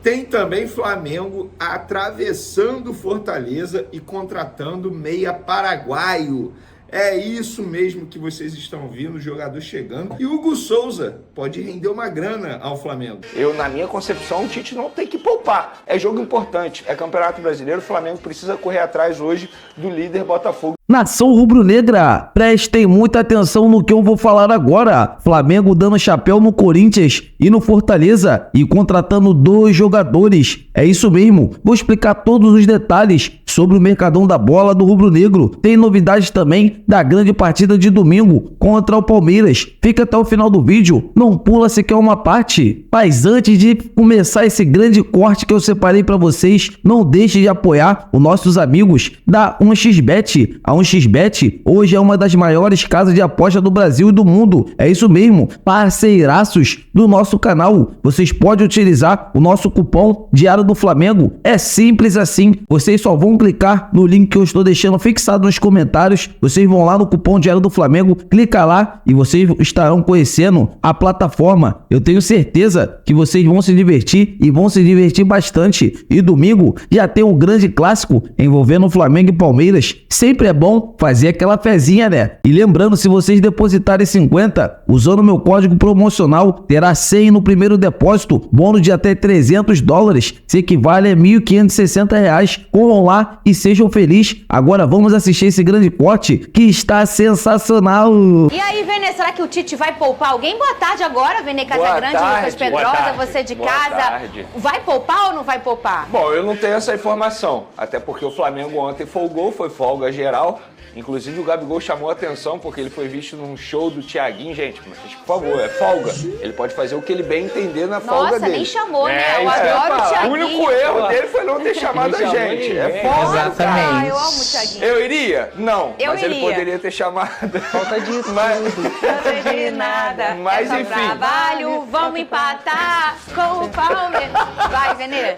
Tem também Flamengo atravessando Fortaleza e contratando meia paraguaio. É isso mesmo que vocês estão ouvindo, o jogador chegando. E o Hugo Souza pode render uma grana ao Flamengo. Na minha concepção, o Tite não tem que poupar. É jogo importante, é Campeonato Brasileiro, o Flamengo precisa correr atrás hoje do líder Botafogo. Nação rubro-negra, prestem muita atenção no que eu vou falar agora. Flamengo dando chapéu no Corinthians e no Fortaleza e contratando 2 jogadores. É isso mesmo, vou explicar todos os detalhes sobre o mercadão da bola do rubro-negro. Tem novidades também da grande partida de domingo contra o Palmeiras. Fica até o final do vídeo, não pula se quer uma parte. Mas antes de começar esse grande corte que eu separei para vocês, não deixe de apoiar os nossos amigos da 1xBet. A 1xBet hoje é uma das maiores casas de aposta do Brasil e do mundo. É isso mesmo, parceiraços do nosso canal. Vocês podem utilizar o nosso cupom Diário do Flamengo. É simples assim, vocês só vão clicar no link que eu estou deixando fixado nos comentários. Vocês vão lá no cupom Diário do Flamengo, clica lá e vocês estarão conhecendo a plataforma. Eu tenho certeza que vocês vão se divertir e vão se divertir bastante. E domingo já tem um grande clássico envolvendo Flamengo e Palmeiras. Sempre é bom fazer aquela fezinha, né? E lembrando, se vocês depositarem 50, usando o meu código promocional, terá 100 no primeiro depósito, bônus de até $300, se equivale a R$1.560. Corram lá e sejam felizes. Agora vamos assistir esse grande corte que está sensacional. E aí, Vene, será que o Tite vai poupar alguém? Boa tarde agora, Vene Casagrande, Lucas Pedrosa, você de casa. Tarde. Vai poupar ou não vai poupar? Bom, eu não tenho essa informação, até porque o Flamengo ontem folgou, foi folga geral. Inclusive o Gabigol chamou a atenção porque ele foi visto num show do Thiaguinho, gente, mas por favor, é folga. Ele pode fazer o que ele bem entender na folga dele. Nossa, nem chamou, né? Eu adoro o Thiaguinho. O único erro dele foi não ter chamado a gente. É folga. Exatamente. Ah, eu amo o Thiaguinho. Eu iria? Não, eu mas iria. Ele poderia ter chamado. Falta de Falta de nada. Mas é enfim. Trabalho, vamos empatar com o Palmeiras. Vai, Venê.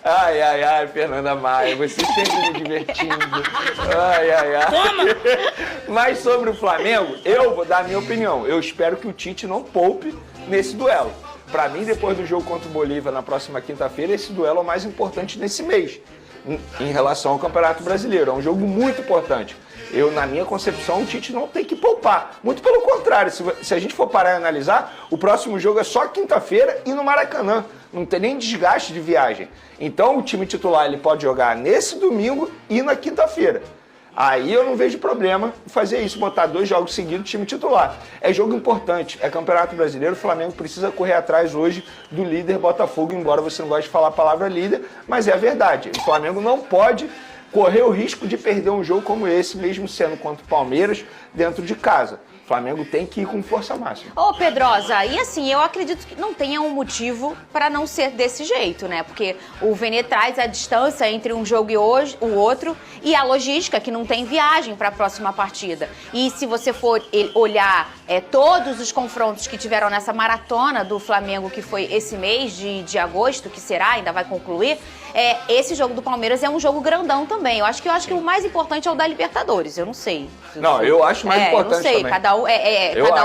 Ai, Fernanda Maia, você sempre me divertindo. Ai. Toma! Mas sobre o Flamengo, eu vou dar a minha opinião. Eu espero que o Tite não poupe nesse duelo. Para mim, depois do jogo contra o Bolívia na próxima quinta-feira, esse duelo é o mais importante nesse mês, em relação ao Campeonato Brasileiro. É um jogo muito importante. Na minha concepção, o Tite não tem que poupar. Muito pelo contrário, se a gente for parar e analisar, o próximo jogo é só quinta-feira e no Maracanã. Não tem nem desgaste de viagem. Então, o time titular ele pode jogar nesse domingo e na quinta-feira. Aí eu não vejo problema em fazer isso, botar 2 jogos seguidos time titular. É jogo importante, é Campeonato Brasileiro, o Flamengo precisa correr atrás hoje do líder Botafogo, embora você não goste de falar a palavra líder, mas é a verdade. O Flamengo não pode correr o risco de perder um jogo como esse, mesmo sendo contra o Palmeiras, dentro de casa. O Flamengo tem que ir com força máxima. Ô, Pedrosa, e assim, eu acredito que não tenha um motivo para não ser desse jeito, né? Porque o Vene traz a distância entre um jogo e o outro e a logística, que não tem viagem para a próxima partida. E se você for olhar todos os confrontos que tiveram nessa maratona do Flamengo, que foi esse mês de agosto, que será, ainda vai concluir, esse jogo do Palmeiras é um jogo grandão também. Eu acho que o mais importante é o da Libertadores, eu não sei. Não, eu acho mais importante não sei, também. Cada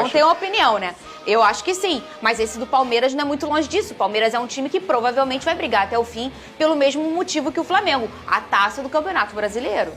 um tem uma opinião, né? Eu acho que sim, mas esse do Palmeiras não é muito longe disso. O Palmeiras é um time que provavelmente vai brigar até o fim pelo mesmo motivo que o Flamengo, a taça do Campeonato Brasileiro.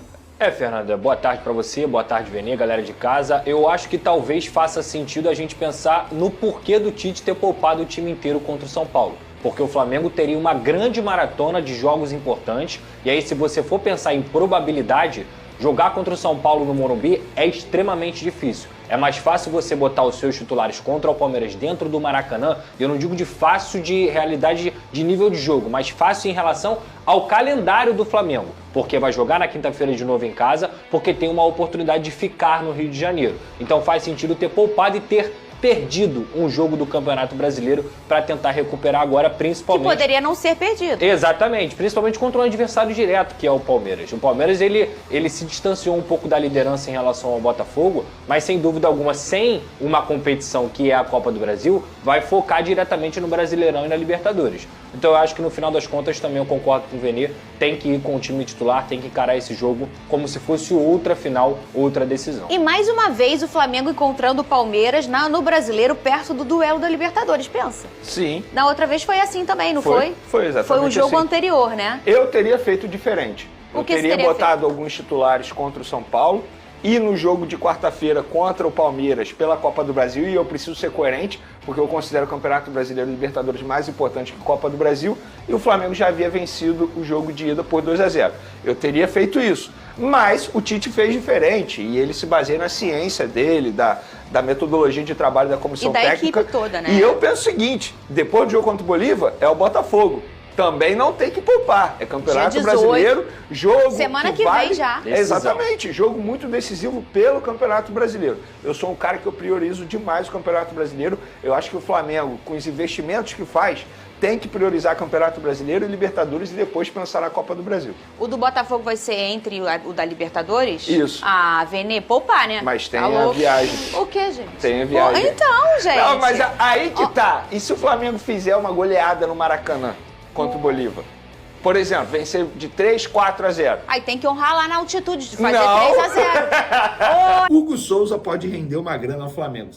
Fernanda, boa tarde pra você, boa tarde, Vene, galera de casa. Eu acho que talvez faça sentido a gente pensar no porquê do Tite ter poupado o time inteiro contra o São Paulo. Porque o Flamengo teria uma grande maratona de jogos importantes, e aí se você for pensar em probabilidade, jogar contra o São Paulo no Morumbi é extremamente difícil. É mais fácil você botar os seus titulares contra o Palmeiras dentro do Maracanã, e eu não digo de fácil de realidade de nível de jogo, mas fácil em relação ao calendário do Flamengo, porque vai jogar na quinta-feira de novo em casa, porque tem uma oportunidade de ficar no Rio de Janeiro. Então faz sentido ter poupado e ter perdido um jogo do Campeonato Brasileiro para tentar recuperar agora, principalmente... Que poderia não ser perdido. Exatamente, principalmente contra um adversário direto, que é o Palmeiras. O Palmeiras, ele se distanciou um pouco da liderança em relação ao Botafogo, mas sem dúvida alguma, sem uma competição que é a Copa do Brasil, vai focar diretamente no Brasileirão e na Libertadores. Então eu acho que no final das contas também eu concordo com o Vene, tem que ir com o time titular, tem que encarar esse jogo como se fosse outra final, outra decisão. E mais uma vez o Flamengo encontrando o Palmeiras no Brasileiro perto do duelo da Libertadores, pensa. Sim. Na outra vez foi assim também, não foi? Foi exatamente Foi o jogo assim. anterior, né? Eu teria feito diferente. O Eu que você teria teria botado alguns titulares contra o São Paulo e no jogo de quarta-feira contra o Palmeiras pela Copa do Brasil, e eu preciso ser coerente, porque eu considero o Campeonato Brasileiro e Libertadores mais importante que a Copa do Brasil, e o Flamengo já havia vencido o jogo de ida por 2-0. Eu teria feito isso, mas o Tite fez diferente, e ele se baseia na ciência dele, da metodologia de trabalho da comissão E da técnica. equipe toda, né? E eu penso o seguinte, depois do jogo contra o Bolívar, é o Botafogo. Também não tem que poupar. É Campeonato Dia 18. Brasileiro, jogo Semana que vale, vem já. Exatamente, jogo muito decisivo pelo Campeonato Brasileiro. Eu sou um cara que eu priorizo demais o Campeonato Brasileiro. Eu acho que o Flamengo, com os investimentos que faz, tem que priorizar Campeonato Brasileiro e Libertadores e depois pensar na Copa do Brasil. O do Botafogo vai ser entre o da Libertadores? Isso. Ah, Vene, poupar, né? Mas tem Tá a louco. viagem. O quê, gente? Tem a viagem. Então, gente. Não, mas aí que tá. E se o Flamengo fizer uma goleada no Maracanã contra o Bolívar? Por exemplo, vencer de 3, 4-0. Aí tem que honrar lá na altitude, de fazer Não. 3-0. Hugo Souza pode render uma grana ao Flamengo.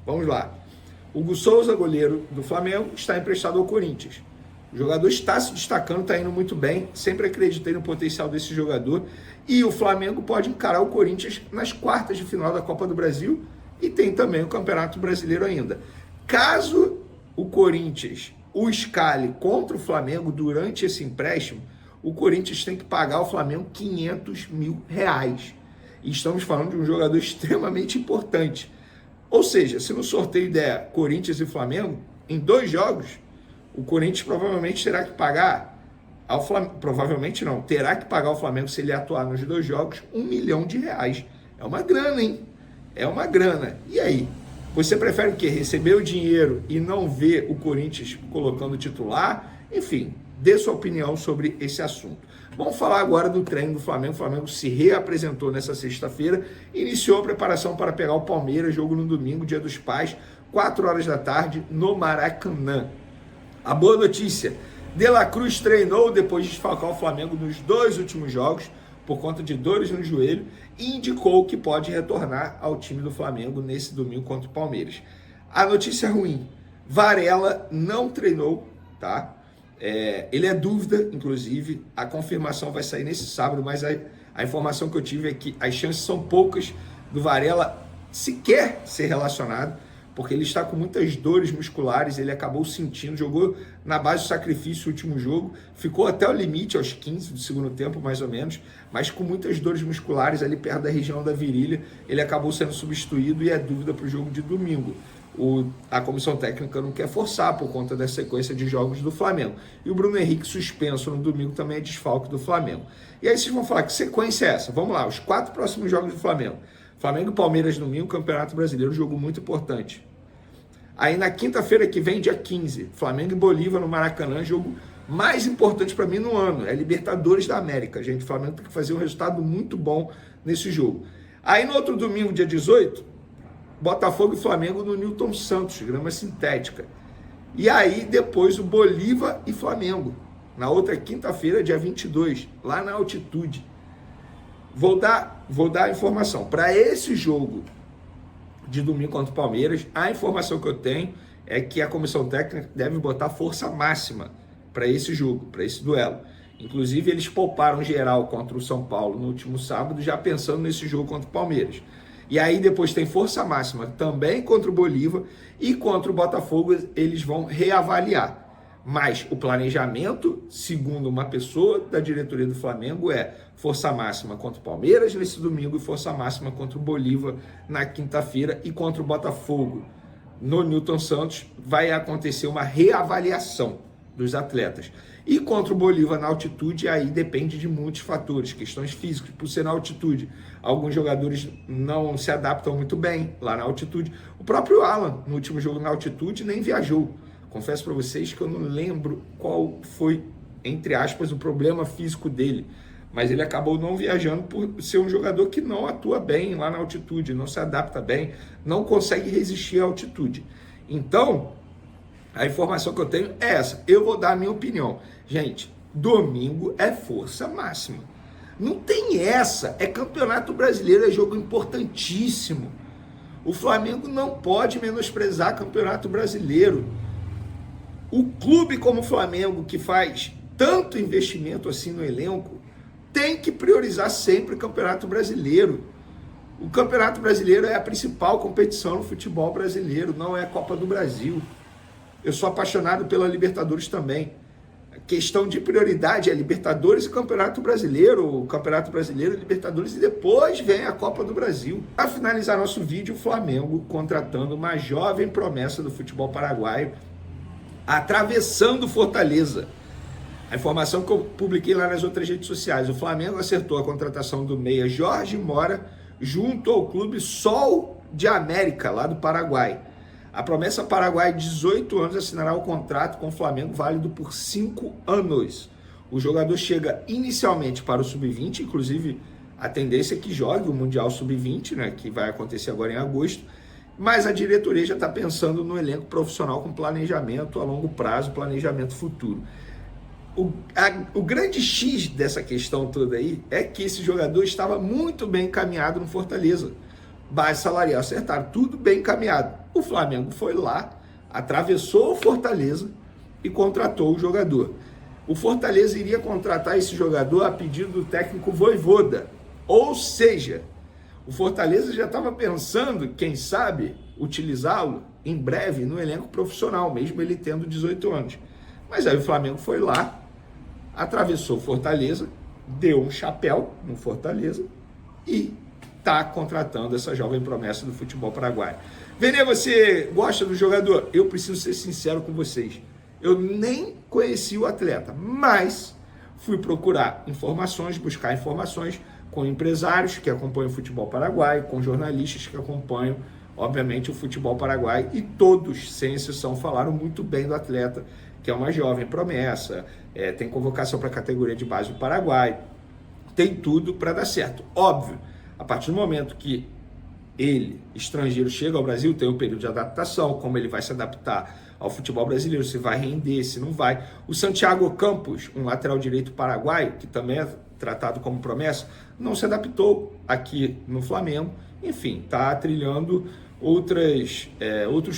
Vamos lá. Hugo Souza, goleiro do Flamengo, está emprestado ao Corinthians. O jogador está se destacando, está indo muito bem. Sempre acreditei no potencial desse jogador. E o Flamengo pode encarar o Corinthians nas quartas de final da Copa do Brasil. E tem também o Campeonato Brasileiro ainda. Caso o Corinthians o escale contra o Flamengo durante esse empréstimo, o Corinthians tem que pagar ao Flamengo R$500 mil. E estamos falando de um jogador extremamente importante. Ou seja, se no sorteio der Corinthians e Flamengo, em 2 jogos, o Corinthians provavelmente terá que pagar ao Flamengo. Provavelmente não, terá que pagar ao Flamengo, se ele atuar nos 2 jogos, R$1 milhão. É uma grana, hein? É uma grana. E aí? Você prefere o quê? Receber o dinheiro e não ver o Corinthians colocando titular? Enfim, dê sua opinião sobre esse assunto. Vamos falar agora do treino do Flamengo. O Flamengo se reapresentou nessa sexta-feira, iniciou a preparação para pegar o Palmeiras, jogo no domingo, Dia dos Pais, 4 horas da tarde, no Maracanã. A boa notícia, De La Cruz treinou depois de desfalcar o Flamengo nos 2 últimos jogos, por conta de dores no joelho, e indicou que pode retornar ao time do Flamengo nesse domingo contra o Palmeiras. A notícia ruim, Varela não treinou, tá? Ele é dúvida, inclusive, a confirmação vai sair nesse sábado, mas a informação que eu tive é que as chances são poucas do Varela sequer ser relacionado, porque ele está com muitas dores musculares, ele acabou sentindo, jogou na base do sacrifício o último jogo, ficou até o limite, aos 15 do segundo tempo, mais ou menos, mas com muitas dores musculares ali perto da região da virilha, ele acabou sendo substituído e é dúvida para o jogo de domingo. A comissão técnica não quer forçar por conta da sequência de jogos do Flamengo. E o Bruno Henrique, suspenso no domingo, também é desfalque do Flamengo. E aí vocês vão falar, que sequência é essa? Vamos lá, os 4 próximos jogos do Flamengo. Flamengo e Palmeiras domingo, Campeonato Brasileiro, jogo muito importante. Aí na quinta-feira que vem, dia 15, Flamengo e Bolívar no Maracanã, jogo mais importante para mim no ano. É Libertadores da América, gente. O Flamengo tem que fazer um resultado muito bom nesse jogo. Aí no outro domingo, dia 18, Botafogo e Flamengo no Newton Santos, grama sintética. E aí depois o Bolívar e Flamengo, na outra quinta-feira, dia 22, lá na altitude. Vou dar a informação. Para esse jogo de domingo contra o Palmeiras, a informação que eu tenho é que a comissão técnica deve botar força máxima para esse jogo, para esse duelo. Inclusive, eles pouparam geral contra o São Paulo no último sábado, já pensando nesse jogo contra o Palmeiras. E aí depois tem força máxima também contra o Bolívar, e contra o Botafogo eles vão reavaliar. Mas o planejamento, segundo uma pessoa da diretoria do Flamengo, é força máxima contra o Palmeiras nesse domingo e força máxima contra o Bolívar na quinta-feira, e contra o Botafogo no Newton Santos vai acontecer uma reavaliação dos atletas. E contra o Bolívar na altitude, aí depende de muitos fatores, questões físicas, por ser na altitude. Alguns jogadores não se adaptam muito bem lá na altitude. O próprio Alan, no último jogo na altitude, nem viajou. Confesso para vocês que eu não lembro qual foi, entre aspas, o problema físico dele. Mas ele acabou não viajando por ser um jogador que não atua bem lá na altitude, não se adapta bem, não consegue resistir à altitude. Então, A informação que eu tenho é essa. Eu vou dar a minha opinião. Gente, domingo é força máxima. Não tem essa. É Campeonato Brasileiro, é jogo importantíssimo. O Flamengo não pode menosprezar Campeonato Brasileiro. O clube como o Flamengo, que faz tanto investimento assim no elenco, tem que priorizar sempre o Campeonato Brasileiro. O Campeonato Brasileiro é a principal competição no futebol brasileiro, não é a Copa do Brasil. Eu sou apaixonado pela Libertadores também. A questão de prioridade é Libertadores e Campeonato Brasileiro, o Campeonato Brasileiro e Libertadores, e depois vem a Copa do Brasil. Para finalizar nosso vídeo, o Flamengo contratando uma jovem promessa do futebol paraguaio, atravessando Fortaleza. A informação que eu publiquei lá nas outras redes sociais, o Flamengo acertou a contratação do meia Jorge Mora junto ao clube Sol de América, lá do Paraguai. A promessa paraguaia, de 18 anos, assinará o contrato com o Flamengo válido por 5 anos. O jogador chega inicialmente para o Sub-20, inclusive a tendência é que jogue o Mundial Sub-20, né, que vai acontecer agora em agosto, mas a diretoria já está pensando no elenco profissional com planejamento a longo prazo, planejamento futuro. O grande X dessa questão toda aí é que esse jogador estava muito bem encaminhado no Fortaleza. Base salarial acertaram, tudo bem encaminhado. O Flamengo foi lá, atravessou o Fortaleza e contratou o jogador. O Fortaleza iria contratar esse jogador a pedido do técnico Vojvoda. Ou seja, o Fortaleza já estava pensando, quem sabe, utilizá-lo em breve no elenco profissional, mesmo ele tendo 18 anos. Mas aí o Flamengo foi lá, atravessou o Fortaleza, deu um chapéu no Fortaleza e está contratando essa jovem promessa do futebol paraguaio. Vene, você gosta do jogador? Eu preciso ser sincero com vocês. Eu nem conheci o atleta, mas fui procurar informações, buscar informações com empresários que acompanham o futebol paraguaio, com jornalistas que acompanham, obviamente, o futebol paraguaio, e todos, sem exceção, falaram muito bem do atleta, que é uma jovem promessa, tem convocação para a categoria de base do Paraguai, tem tudo para dar certo. Óbvio, a partir do momento que ele, estrangeiro, chega ao Brasil, tem um período de adaptação, como ele vai se adaptar ao futebol brasileiro, se vai render, se não vai. O Santiago Campos, um lateral direito paraguaio, que também é tratado como promessa, não se adaptou aqui no Flamengo, enfim, está trilhando outros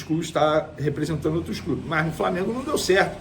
clubes, está representando outros clubes, mas no Flamengo não deu certo,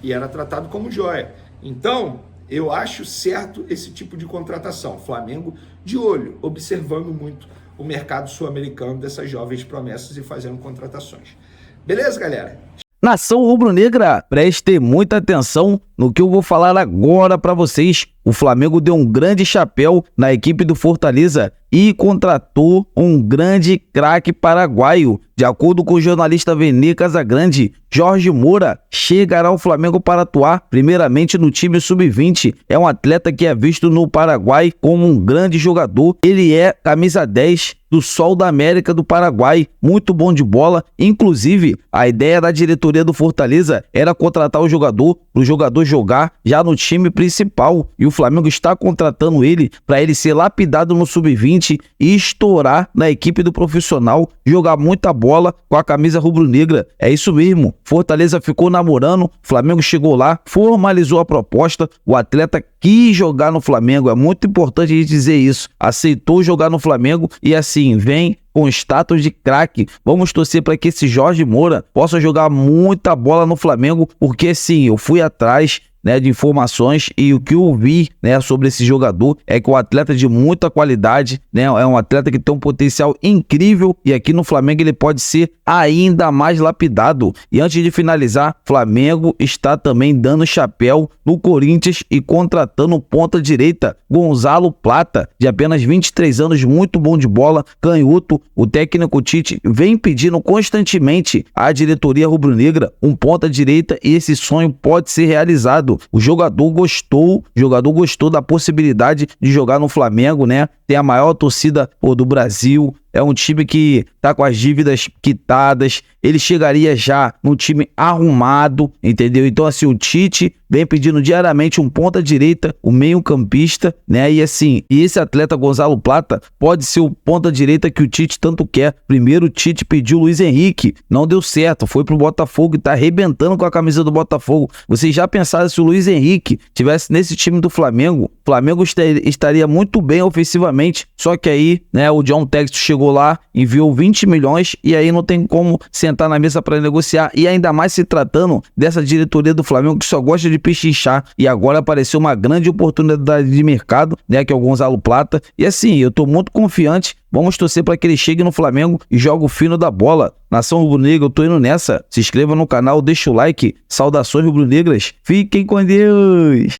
e era tratado como joia. Então, eu acho certo esse tipo de contratação. Flamengo de olho, observando muito o mercado sul-americano dessas jovens promessas e fazendo contratações. Beleza, galera? Nação rubro-negra, prestem muita atenção no que eu vou falar agora para vocês. O Flamengo deu um grande chapéu na equipe do Fortaleza e contratou um grande craque paraguaio. De acordo com o jornalista Vene Casagrande, Jorge Moura chegará ao Flamengo para atuar primeiramente no time sub-20. É um atleta que é visto no Paraguai como um grande jogador. Ele é camisa 10 do Sol da América do Paraguai, muito bom de bola. Inclusive, a ideia da diretoria do Fortaleza era contratar o jogador para o jogador jogar já no time principal, e o Flamengo está contratando ele para ele ser lapidado no sub-20 e estourar na equipe do profissional, jogar muita bola com a camisa rubro-negra. É isso mesmo, Fortaleza ficou namorando, o Flamengo chegou lá, formalizou a proposta, o atleta quis jogar no Flamengo, é muito importante a gente dizer isso, aceitou jogar no Flamengo e assim, vem com status de craque. Vamos torcer para que esse Jorge Moura possa jogar muita bola no Flamengo, porque sim, eu fui atrás, né, de informações, e o que eu vi, né, sobre esse jogador é que o atleta é de muita qualidade, né, é um atleta que tem um potencial incrível, e aqui no Flamengo ele pode ser ainda mais lapidado. E antes de finalizar, Flamengo está também dando chapéu no Corinthians e contratando ponta direita Gonzalo Plata, de apenas 23 anos, muito bom de bola, canhoto. O técnico Tite vem pedindo constantemente à diretoria rubro-negra um ponta direita, e esse sonho pode ser realizado. O jogador gostou da possibilidade de jogar no Flamengo, né? Tem a maior torcida do Brasil, é um time que tá com as dívidas quitadas, ele chegaria já num time arrumado, entendeu? Então assim, o Tite vem pedindo diariamente um ponta-direita, um meio-campista, né? E assim, esse atleta Gonzalo Plata pode ser o ponta-direita que o Tite tanto quer. Primeiro o Tite pediu o Luiz Henrique, não deu certo, foi pro Botafogo e tá arrebentando com a camisa do Botafogo. Vocês já pensaram se o Luiz Henrique tivesse nesse time do Flamengo? O Flamengo estaria muito bem ofensivamente, só que aí, né, o John Textor chegou lá, enviou 20 milhões e aí não tem como sentar na mesa para negociar, e ainda mais se tratando dessa diretoria do Flamengo que só gosta de pechinchar, e agora apareceu uma grande oportunidade de mercado, né, que é o Gonzalo Plata, e assim, eu tô muito confiante, vamos torcer para que ele chegue no Flamengo e jogue o fino da bola. Nação Rubro-Negra, eu tô indo nessa, se inscreva no canal, deixa o like, saudações rubro-negras, fiquem com Deus!